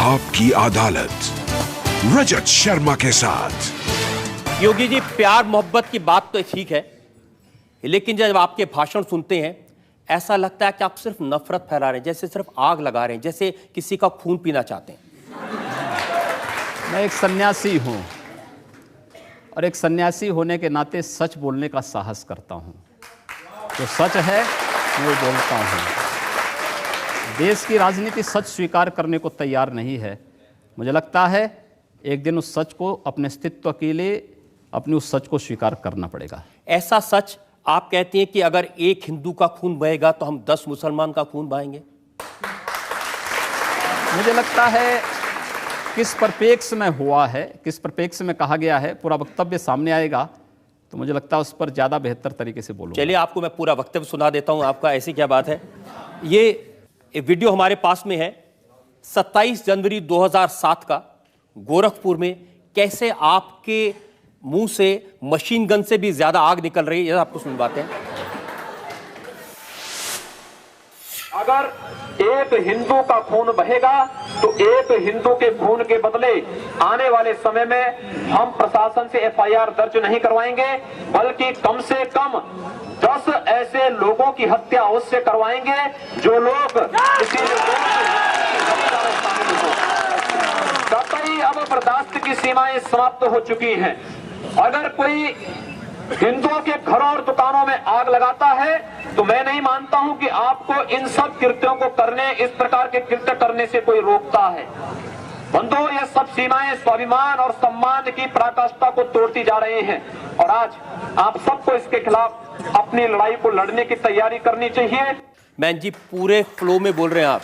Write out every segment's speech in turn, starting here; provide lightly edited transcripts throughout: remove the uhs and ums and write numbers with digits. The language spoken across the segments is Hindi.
आपकी अदालत रजत शर्मा के साथ। योगी जी, प्यार मोहब्बत की बात तो ठीक है, लेकिन जब आपके भाषण सुनते हैं ऐसा लगता है कि आप सिर्फ नफरत फैला रहे हैं, जैसे सिर्फ आग लगा रहे हैं, जैसे किसी का खून पीना चाहते हैं। मैं एक सन्यासी हूं और एक सन्यासी होने के नाते सच बोलने का साहस करता हूं। जो सच है वो बोलता हूं। देश की राजनीति सच स्वीकार करने को तैयार नहीं है। मुझे लगता है एक दिन उस सच को अपने अस्तित्व के लिए अपने उस सच को स्वीकार करना पड़ेगा। ऐसा सच आप कहते हैं कि अगर एक हिंदू का खून बहेगा तो हम 10 मुसलमान का खून बहाएंगे। मुझे लगता है किस परिप्रेक्ष्य में हुआ है, किस परिप्रेक्ष्य में कहा गया है, पूरा वक्तव्य सामने आएगा तो मुझे लगता है उस पर ज़्यादा बेहतर तरीके से बोलूँगा। चलिए, आपको मैं पूरा वक्तव्य सुना देता हूँ आपका। ऐसी क्या बात है। ये वीडियो हमारे पास में है 27 जनवरी 2007 का, गोरखपुर में कैसे आपके मुंह से मशीन गन से भी ज्यादा आग निकल रही है, ये आपको सुनवाते हैं। अगर एक हिंदू का खून बहेगा तो एक हिंदू के खून के बदले आने वाले समय में हम प्रशासन से एफआईआर दर्ज नहीं करवाएंगे, बल्कि कम से कम 10 ऐसे लोगों की हत्या अवश्य करवाएंगे जो लोग किसी कतई अब बर्दाश्त की सीमाएं समाप्त हो चुकी हैं। अगर कोई हिंदुओं के घरों और दुकानों में आग लगाता है तो मैं नहीं मानता हूं कि आपको इन सब कृत्यों को करने, इस प्रकार के कृत्य करने से कोई रोकता है। बंधुओं, ये सब सीमाएं स्वाभिमान और सम्मान की पराकाष्ठा को तोड़ती जा रही हैं और आज आप सबको इसके खिलाफ अपनी लड़ाई को लड़ने की तैयारी करनी चाहिए। मैन जी, पूरे फ्लो में बोल रहे हैं आप।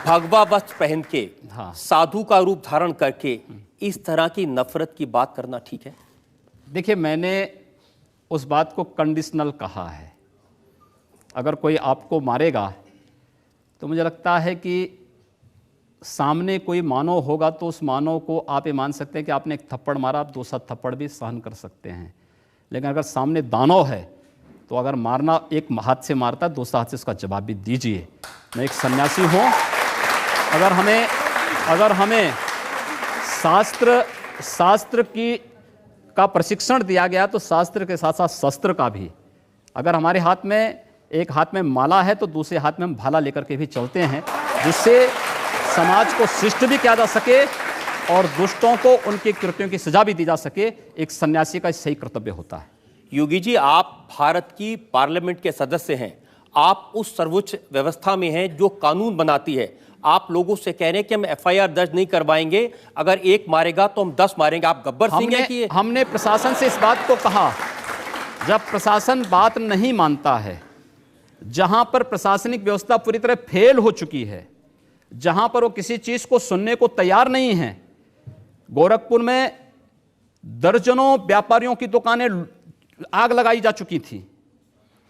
भगवा वस्त्र पहन के, साधु का रूप धारण करके इस तरह की नफरत की बात करना ठीक है? देखिए, मैंने उस बात को कंडीशनल कहा है। अगर कोई आपको मारेगा तो मुझे लगता है कि सामने कोई मानव होगा तो उस मानव को आप ये मान सकते हैं कि आपने एक थप्पड़ मारा, आप दूसरा थप्पड़ भी सहन कर सकते हैं। लेकिन अगर सामने दानव है तो अगर मारना एक हाथ से मारता है, दूसरा हाथ से उसका जवाब भी दीजिए। मैं एक सन्यासी हूँ। अगर हमें शास्त्र का प्रशिक्षण दिया गया तो शास्त्र के साथ साथ शस्त्र का भी। अगर हमारे हाथ में एक हाथ में माला है तो दूसरे हाथ में हम भाला लेकर के भी चलते हैं, जिससे समाज को शिष्ट भी किया जा सके और दुष्टों को उनके कृत्यों की सजा भी दी जा सके। एक सन्यासी का सही कर्तव्य होता है। योगी जी, आप भारत की पार्लियामेंट के सदस्य हैं, आप उस सर्वोच्च व्यवस्था में हैं जो कानून बनाती है। आप लोगों से कह रहे हैं कि हम एफआईआर दर्ज नहीं करवाएंगे, अगर एक मारेगा तो हम 10 मारेंगे। आप गब्बर सिंह हैं कि हमने प्रशासन से इस बात को कहा। जब प्रशासन बात नहीं मानता है, जहां पर प्रशासनिक व्यवस्था पूरी तरह फेल हो चुकी है, जहां पर वो किसी चीज को सुनने को तैयार नहीं है। गोरखपुर में दर्जनों व्यापारियों की दुकानें आग लगाई जा चुकी थी।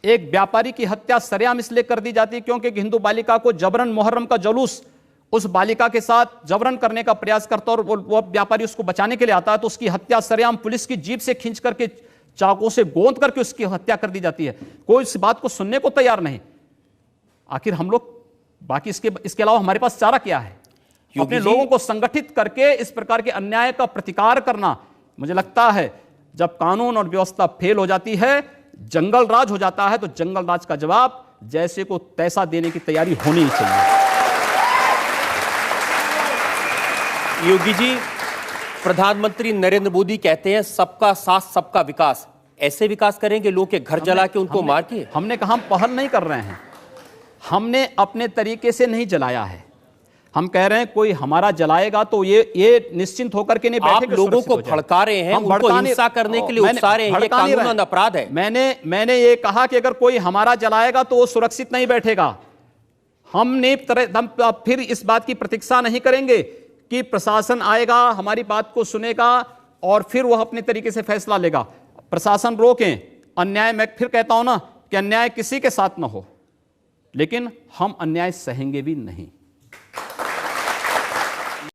एक व्यापारी की हत्या सरेआम इसलिए कर दी जाती क्योंकि हिंदू बालिका को जबरन मुहर्रम का जुलूस उस बालिका के साथ जबरन करने का प्रयास करता और वो व्यापारी उसको बचाने के लिए आता है तो उसकी हत्या सरेआम पुलिस की जीप से खींच करके, चाकू से गोंद करके उसकी हत्या कर दी जाती है। कोई इस बात को सुनने को तैयार नहीं। आखिर हम लोग बाकी इसके अलावा हमारे पास चारा क्या है? अपने लोगों को संगठित करके इस प्रकार के अन्याय का प्रतिकार करना। मुझे लगता है जब कानून और व्यवस्था फेल हो जाती है, जंगल राज हो जाता है, तो जंगल राज का जवाब जैसे को तैसा देने की तैयारी होनी ही चाहिए। योगी जी, प्रधानमंत्री नरेंद्र मोदी कहते हैं सबका साथ सबका विकास। ऐसे विकास करेंगे लोगों के घर जला के, उनको मार के? हमने कहा हम पहल नहीं कर रहे हैं। हमने अपने तरीके से नहीं जलाया है। हम कह रहे हैं कोई हमारा जलाएगा तो ये निश्चिंत होकर के नहीं बैठे। आप लोगों को भड़का रहे हैं, उनको हिंसा करने के लिए उकसा रहे हैं, ये कानूनन अपराध है। मैंने ये कहा कि अगर कोई हमारा जलाएगा तो वो सुरक्षित नहीं बैठेगा। हम फिर इस बात की प्रतीक्षा नहीं करेंगे कि प्रशासन आएगा, हमारी बात को सुनेगा और फिर वह अपने तरीके से फैसला लेगा। प्रशासन रोकें अन्याय। मैं फिर कहता हूं ना कि अन्याय किसी के साथ ना हो, लेकिन हम अन्याय सहेंगे भी नहीं।